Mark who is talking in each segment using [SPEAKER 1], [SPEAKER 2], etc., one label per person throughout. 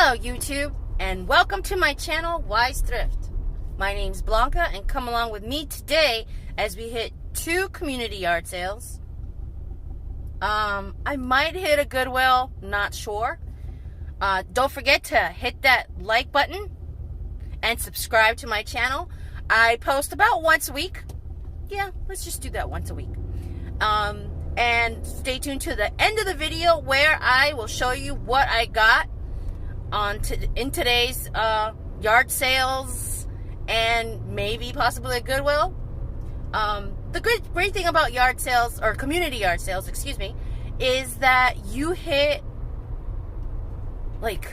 [SPEAKER 1] Hello YouTube, and welcome to my channel, Wise Thrift. My name's Blanca, and come along with me today as we hit 2 community yard sales. I might hit a Goodwill, not sure. Don't forget to hit that like button and subscribe to my channel. I post about once a week. Yeah, let's just do that once a week. And stay tuned to the end of the video where I will show you what I got in today's yard sales and maybe possibly a Goodwill. The great thing about yard sales, or community yard sales, excuse me, is that you hit, like,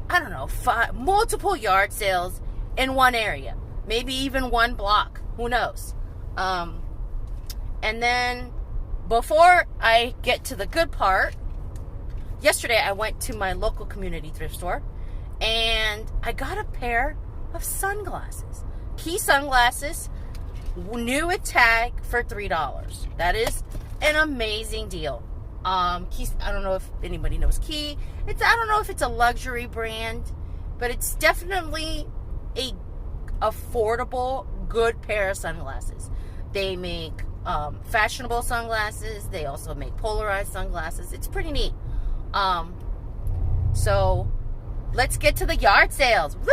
[SPEAKER 1] I don't know, multiple yard sales in one area. Maybe even one block. Who knows? And then, before I get to the good part, yesterday I went to my local community thrift store and I got a pair of sunglasses. Key sunglasses, new with tag, for $3. That is an amazing deal. Key, I don't know if anybody knows Key. I don't know if it's a luxury brand, but it's definitely a affordable, good pair of sunglasses. They make fashionable sunglasses. They also make polarized sunglasses. It's pretty neat. So let's get to the yard sales. Woo!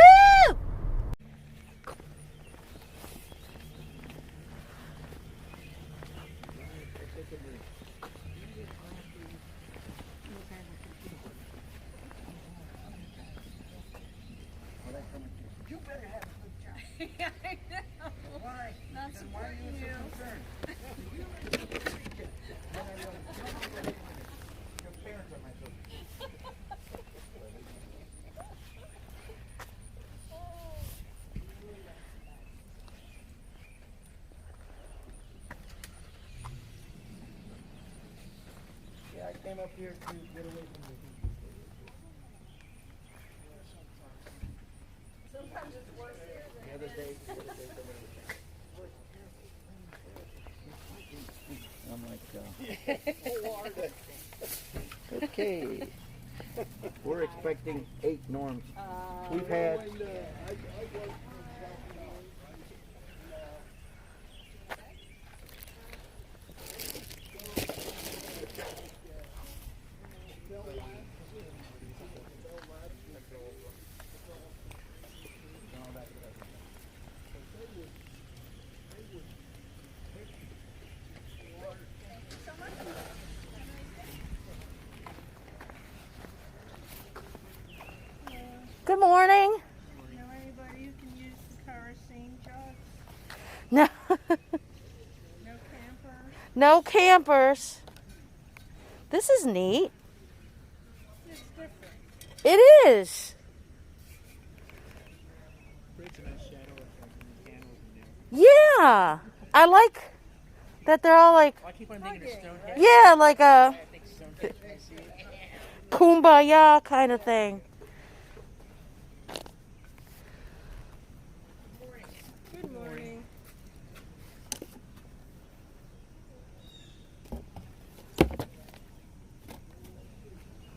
[SPEAKER 2] You better have a good job.
[SPEAKER 3] Yeah, I know.
[SPEAKER 2] Why?
[SPEAKER 3] Not
[SPEAKER 2] Then why are
[SPEAKER 3] supporting
[SPEAKER 2] you
[SPEAKER 3] you.
[SPEAKER 2] so concerned? Your parents are my children. Yeah, I came up here to get away from the heat.
[SPEAKER 3] Sometimes it's worse here than
[SPEAKER 2] The other day, I'm like, okay. We're expecting 8 norms. We've had.
[SPEAKER 1] Good morning.
[SPEAKER 3] know anybody who can use the kerosene jugs?
[SPEAKER 1] No,
[SPEAKER 3] No campers?
[SPEAKER 1] no campers. This is neat.
[SPEAKER 3] It's different.
[SPEAKER 1] It is. Yeah, I like that they're all like,
[SPEAKER 4] I keep on thinking of Stonehenge.
[SPEAKER 1] yeah, like a
[SPEAKER 4] I think Stonehenge. I see it.
[SPEAKER 1] kumbaya kind of thing.
[SPEAKER 3] Good morning.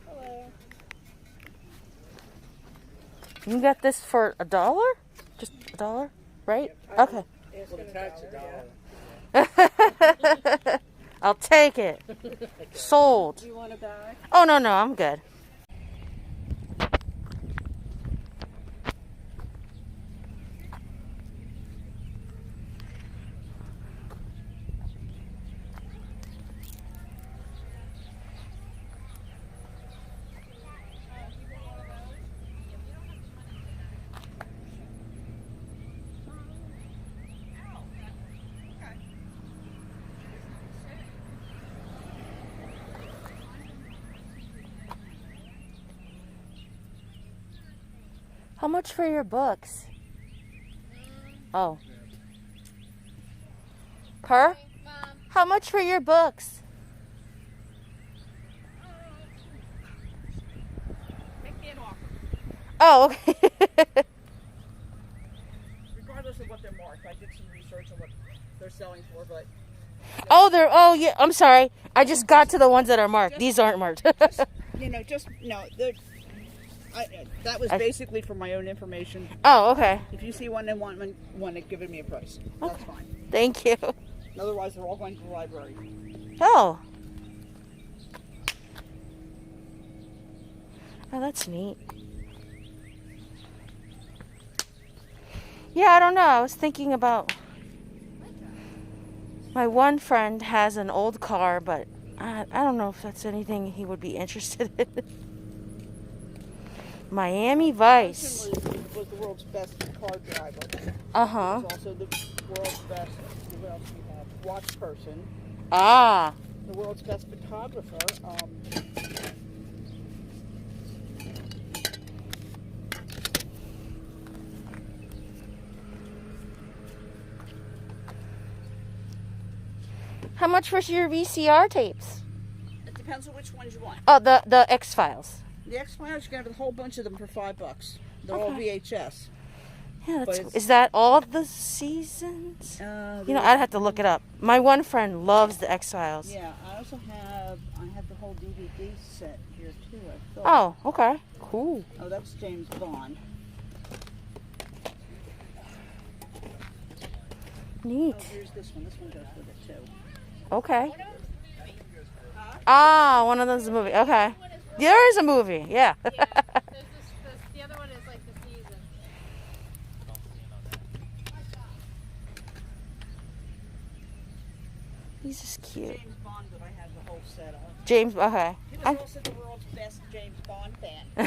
[SPEAKER 3] Hello.
[SPEAKER 1] You got this for $1? Just $1, right? Okay.
[SPEAKER 4] Well, the tag's $1.
[SPEAKER 1] I'll take it. Sold.
[SPEAKER 3] Do you want a bag?
[SPEAKER 1] Oh, no, I'm good. How much for your books? Oh. Per? How much for your books?
[SPEAKER 4] They can't offer,
[SPEAKER 1] Oh, okay.
[SPEAKER 4] regardless of what they're marked. I did some research on what they're selling for, but
[SPEAKER 1] Oh, yeah, I'm sorry. I just got to the ones that are marked. These aren't marked.
[SPEAKER 4] you know, just no. The That was basically for my own information.
[SPEAKER 1] Oh, okay.
[SPEAKER 4] If you see one and want one, giving me a price. That's fine.
[SPEAKER 1] Thank you.
[SPEAKER 4] Otherwise, they're all going to the library.
[SPEAKER 1] Oh. Oh, that's neat. Yeah, I don't know. I was thinking about... My one friend has an old car, but I don't know if that's anything he would be interested in. Miami Vice.
[SPEAKER 4] Was the world's best car driver.
[SPEAKER 1] Uh-huh.
[SPEAKER 4] He was also the world's best, what else do we have? Watch person.
[SPEAKER 1] Ah.
[SPEAKER 4] The world's best photographer.
[SPEAKER 1] How much for your VCR tapes?
[SPEAKER 4] It depends on which ones you want.
[SPEAKER 1] Oh, the X-Files.
[SPEAKER 4] The X-Files, you can have a whole bunch of them for $5. They're all VHS.
[SPEAKER 1] Yeah, is that all the seasons? You know, I'd have to look it up. My one friend loves the X-Files.
[SPEAKER 4] Yeah, I also have the whole DVD set here too. I thought.
[SPEAKER 1] Oh, okay. Cool.
[SPEAKER 4] Oh, that's James Bond.
[SPEAKER 1] Neat.
[SPEAKER 4] Oh, here's this one. This one goes with it too.
[SPEAKER 1] Okay. Ah, one of those is a movie. Okay. There is a movie. Yeah.
[SPEAKER 3] The other one is like the season.
[SPEAKER 1] He's just cute.
[SPEAKER 4] James Bond that I have the whole set of.
[SPEAKER 1] James, okay.
[SPEAKER 4] He was also the world's best James Bond fan. Do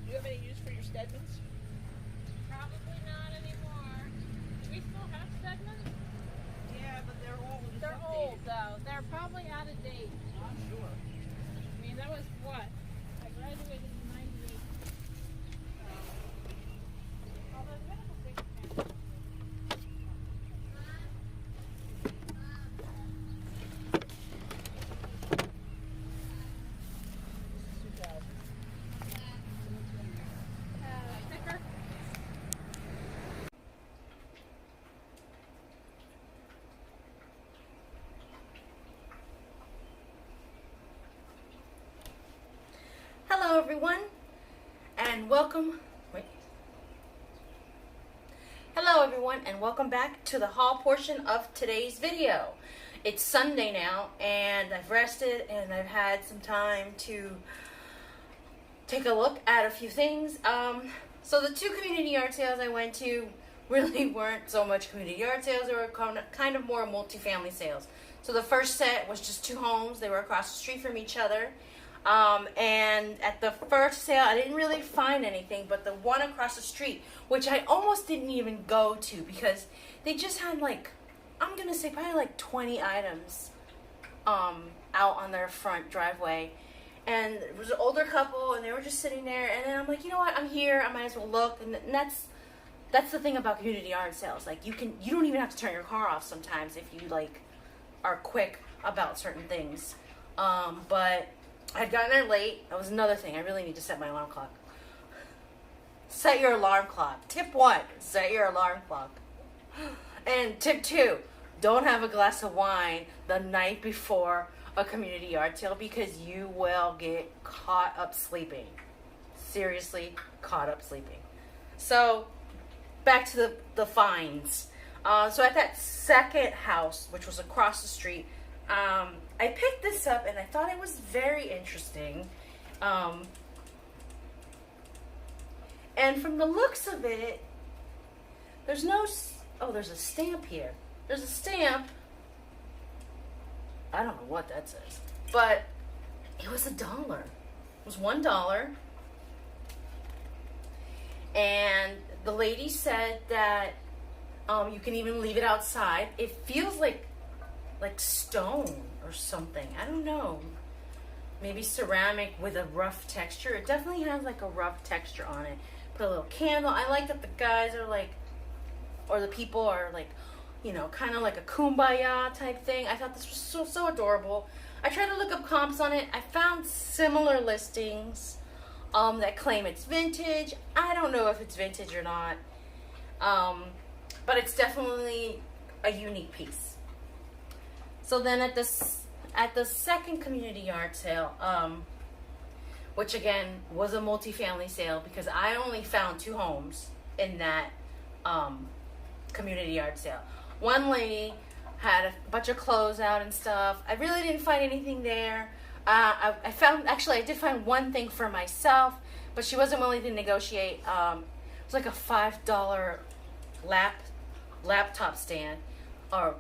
[SPEAKER 4] you have any use for your Stedmans?
[SPEAKER 3] Probably not anymore. Do we still have segments?
[SPEAKER 4] Yeah, but they're all
[SPEAKER 3] They're old though. They're probably out of date.
[SPEAKER 4] I'm sure.
[SPEAKER 3] I mean, that was what? I graduated in '98. Although the medical thing. Sticker.
[SPEAKER 1] Hello, everyone, and welcome. Hello, everyone, and welcome back to the haul portion of today's video. It's Sunday now, and I've rested, and I've had some time to take a look at a few things. So the two community yard sales I went to really weren't so much community yard sales. They were kind of more multifamily sales. So the first set was just two homes. They were across the street from each other. And at the first sale, I didn't really find anything, but the one across the street, which I almost didn't even go to because they just had like, I'm going to say probably like 20 items out on their front driveway. And it was an older couple, and they were just sitting there, and then I'm like, you know what, I'm here, I might as well look. And that's the thing about community yard sales. Like, you don't even have to turn your car off sometimes if you like are quick about certain things. But I'd gotten there late. That was another thing. I really need to set my alarm clock. Set your alarm clock. Tip 1, set your alarm clock. And tip 2, don't have a glass of wine the night before a community yard sale because you will get caught up sleeping. Seriously, caught up sleeping. So, back to the finds. So at that second house, which was across the street, I picked this up and I thought it was very interesting. And from the looks of it, there's no... Oh, there's a stamp here. There's a stamp. I don't know what that says. But it was $1. It was $1. And the lady said that you can even leave it outside. It feels like stone or something. I don't know. Maybe ceramic with a rough texture. It definitely has like a rough texture on it. Put a little candle. I like that the guys are like, or the people are like, you know, kind of like a kumbaya type thing. I thought this was so adorable. I tried to look up comps on it. I found similar listings that claim it's vintage. I don't know if it's vintage or not. But it's definitely a unique piece. So then at the second community yard sale, which again was a multifamily sale because I only found 2 homes in that community yard sale. One lady had a bunch of clothes out and stuff. I really didn't find anything there. I did find one thing for myself, but she wasn't willing to negotiate. It was like a $5 laptop stand or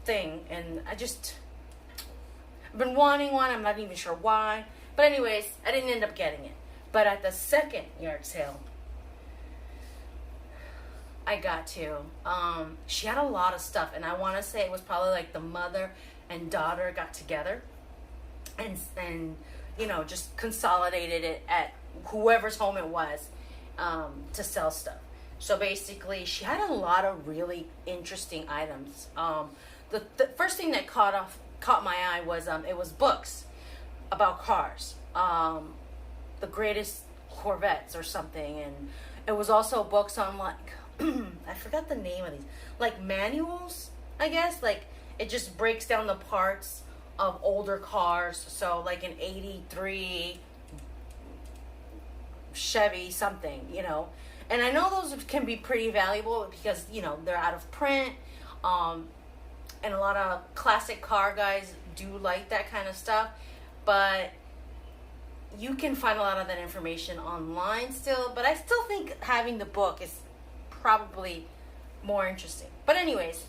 [SPEAKER 1] thing, and I've been wanting one. I'm not even sure why. But anyways, I didn't end up getting it. But at the second yard sale, I got to. She had a lot of stuff, and I want to say it was probably like the mother and daughter got together and just consolidated it at whoever's home it was to sell stuff. So basically, she had a lot of really interesting items. The first thing that caught my eye was it was books about cars, the greatest Corvettes or something, and it was also books on like I forgot the name of these, like manuals, I guess. Like it just breaks down the parts of older cars. So like an '83 Chevy something, And I know those can be pretty valuable because they're out of print, and a lot of classic car guys do like that kind of stuff. But you can find a lot of that information online still. But I still think having the book is probably more interesting. But anyways,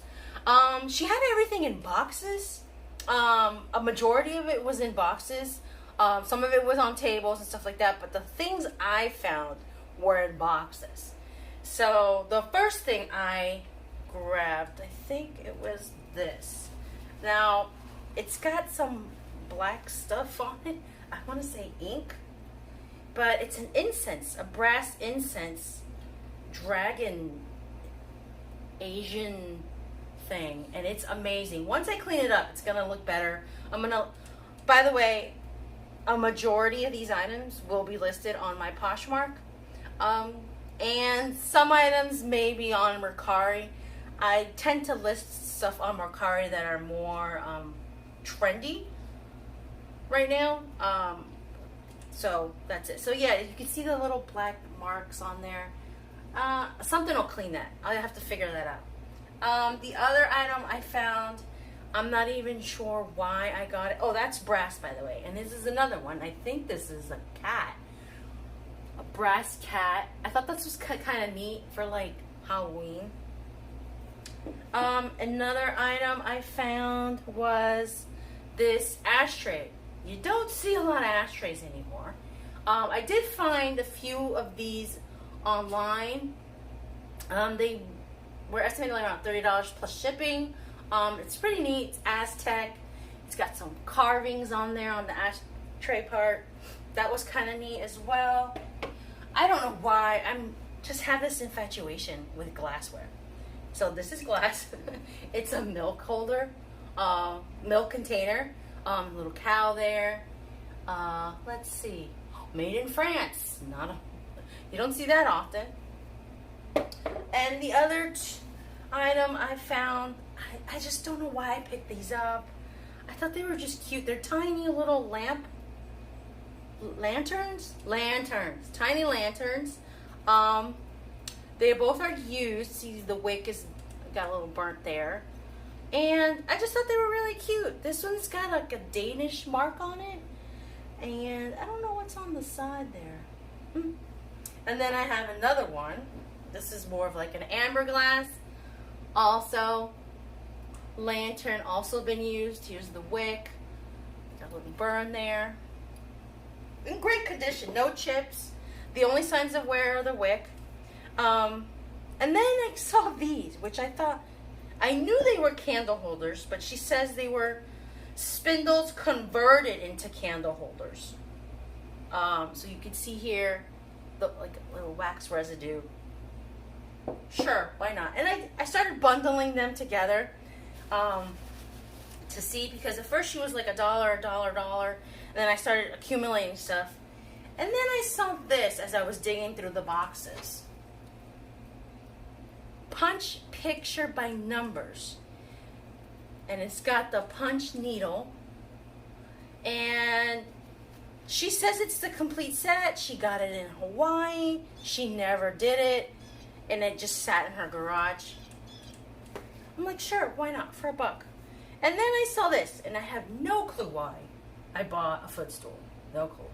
[SPEAKER 1] she had everything in boxes. A majority of it was in boxes. Some of it was on tables and stuff like that. But the things I found were in boxes. So the first thing I grabbed, I think it was this. Now, it's got some black stuff on it. I want to say ink. But it's an incense, a brass incense dragon Asian thing, and it's amazing. Once I clean it up, it's gonna look better. By the way, a majority of these items will be listed on my Poshmark, and some items may be on Mercari. I tend to list stuff on Mercari that are more trendy right now. So that's it. So yeah, you can see the little black marks on there. Something will clean that. I'll have to figure that out. The other item I found, I'm not even sure why I got it. Oh, that's brass, by the way. And this is another one. I think this is a cat. A brass cat. I thought this was kind of neat for like Halloween. Another item I found was this ashtray. You don't see a lot of ashtrays anymore. I did find a few of these online. They were estimated around $30 plus shipping. It's pretty neat. It's Aztec. It's got some carvings on there on the ashtray part. That was kind of neat as well. I don't know why. I'm just have this infatuation with glassware. So this is glass. It's a milk holder, milk container. Little cow there. Let's see. Made in France. You don't see that often. And the other item I found, I just don't know why I picked these up. I thought they were just cute. They're tiny little lanterns. Tiny lanterns. They both are used. See, the wick is got a little burnt there. And I just thought they were really cute. This one's got like a Danish mark on it. And I don't know what's on the side there. And then I have another one. This is more of like an amber glass. Also, lantern also been used. Here's the wick. Got a little burn there. In great condition. No chips. The only signs of wear are the wick. And then I saw these, which I thought... I knew they were candle holders, but she says they were spindles converted into candle holders. So you can see here, like a little wax residue. Sure, why not? And I started bundling them together to see, because at first she was like $1, $1, and then I started accumulating stuff. And then I saw this as I was digging through the boxes. Punch picture by numbers. and it's got the punch needle. And she says it's the complete set. She got it in Hawaii. She never did it, and it just sat in her garage. I'm like, sure, why not, for $1. And then I saw this, and I have no clue why I bought a footstool. No clue.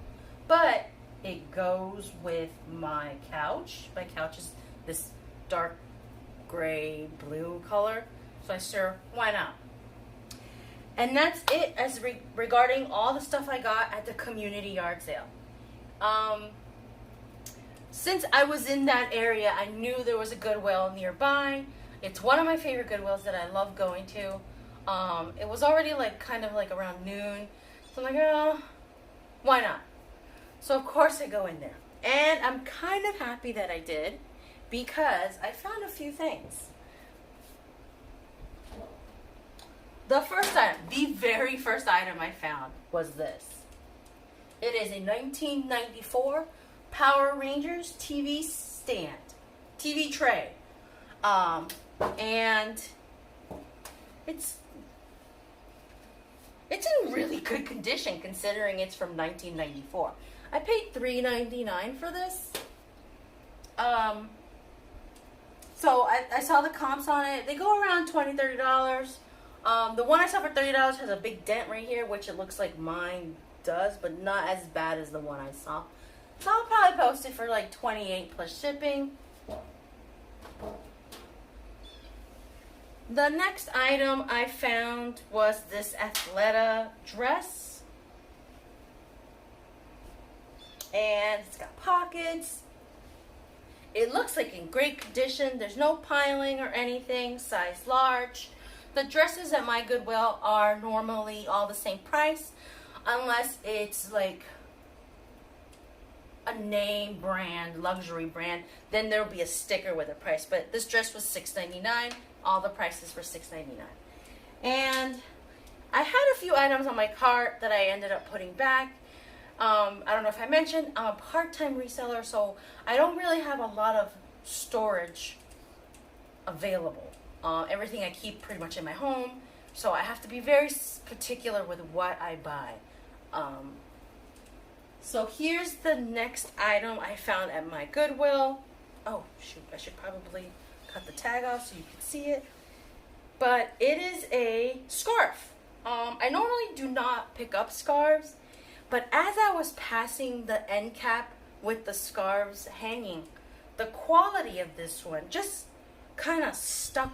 [SPEAKER 1] But it goes with my couch. My couch is this dark gray blue color. So I said, why not? And that's it as regarding all the stuff I got at the community yard sale. Since I was in that area, I knew there was a Goodwill nearby. It's one of my favorite Goodwills that I love going to. It was already like kind of like around noon. So I'm like, oh, why not? So of course I go in there. And I'm kind of happy that I did because I found a few things. The very first item I found was this. It is a 1994 Power Rangers TV stand, TV tray. And it's in really good condition considering it's from 1994. I paid $3.99 for this. So I saw the comps on it. They go around $20, $30. The one I saw for $30 has a big dent right here, which it looks like mine does, but not as bad as the one I saw. So I'll probably post it for like $28 plus shipping. The next item I found was this Athleta dress. And it's got pockets. It looks like in great condition. There's no piling or anything. Size large. The dresses at my Goodwill are normally all the same price, unless it's like a name brand, luxury brand. Then there'll be a sticker with a price. But this dress was $6.99. All the prices were $6.99. And I had a few items on my cart that I ended up putting back. I don't know if I mentioned, I'm a part-time reseller, so I don't really have a lot of storage available. Everything I keep pretty much in my home, so I have to be very particular with what I buy. So here's the next item I found at my Goodwill. Oh shoot, I should probably cut the tag off so you can see it. But it is a scarf. I normally do not pick up scarves, but as I was passing the end cap with the scarves hanging, the quality of this one just kind of stuck,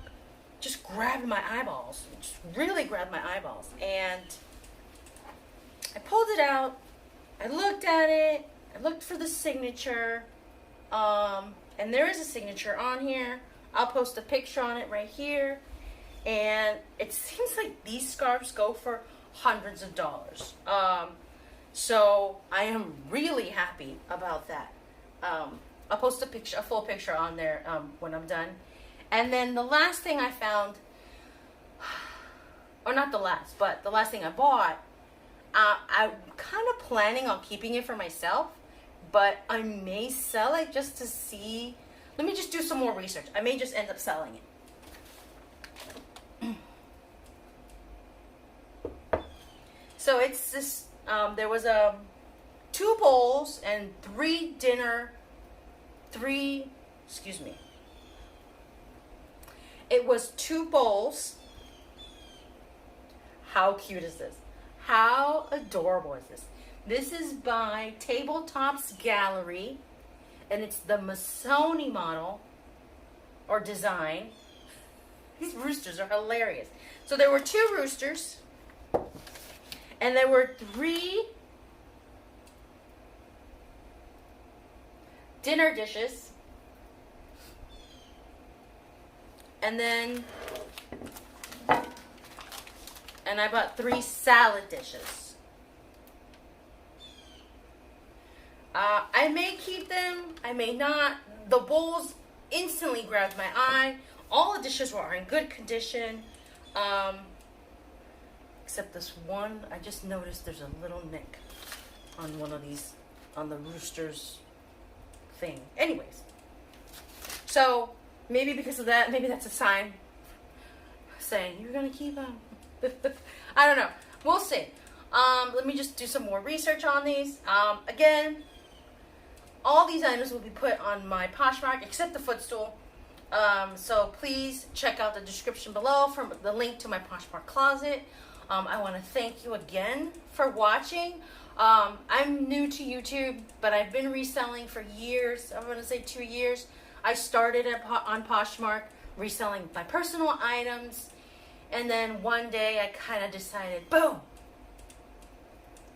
[SPEAKER 1] just grabbed my eyeballs, just really grabbed my eyeballs. And I pulled it out, I looked at it, I looked for the signature, and there is a signature on here. I'll post a picture on it right here. And it seems like these scarves go for hundreds of dollars. So I am really happy about that. I'll post a full picture on there when I'm done. And then the last thing I found, or not the last, but the last thing I bought, I'm kind of planning on keeping it for myself, but I may sell it just to see. Let me just do some more research. I may just end up selling it. So it's this, there was 2 bowls and 3 it was 2 bowls. How cute is this? How adorable is this? This is by Tabletops Gallery, and it's the Missoni model, or design. These roosters are hilarious. So there were 2 roosters, and there were 3 dinner dishes, and I bought 3 salad dishes. I may keep them, I may not. The bowls instantly grabbed my eye. All the dishes were in good condition, except this one. I just noticed there's a little nick on one of these, on the rooster's thing. Anyways, so maybe because of that, maybe that's a sign saying you're gonna keep them. I don't know. We'll see. Let me just do some more research on these. Again, all these items will be put on my Poshmark except the footstool. So please check out the description below for the link to my Poshmark closet. I want to thank you again for watching. I'm new to YouTube, but I've been reselling for years. I'm going to say 2 years. I started on Poshmark reselling my personal items, and then one day I kind of decided, boom,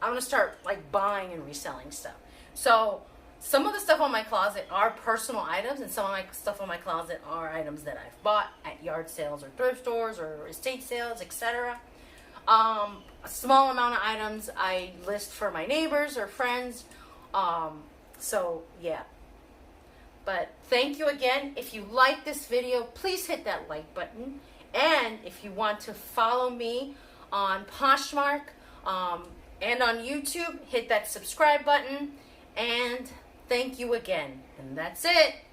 [SPEAKER 1] I'm going to start like buying and reselling stuff. So some of the stuff on my closet are personal items, and some of my stuff on my closet are items that I've bought at yard sales or thrift stores or estate sales, etc. A small amount of items I list for my neighbors or friends. So yeah. But thank you again. If you like this video, please hit that like button. And if you want to follow me on Poshmark and on YouTube, hit that subscribe button. And thank you again. And that's it.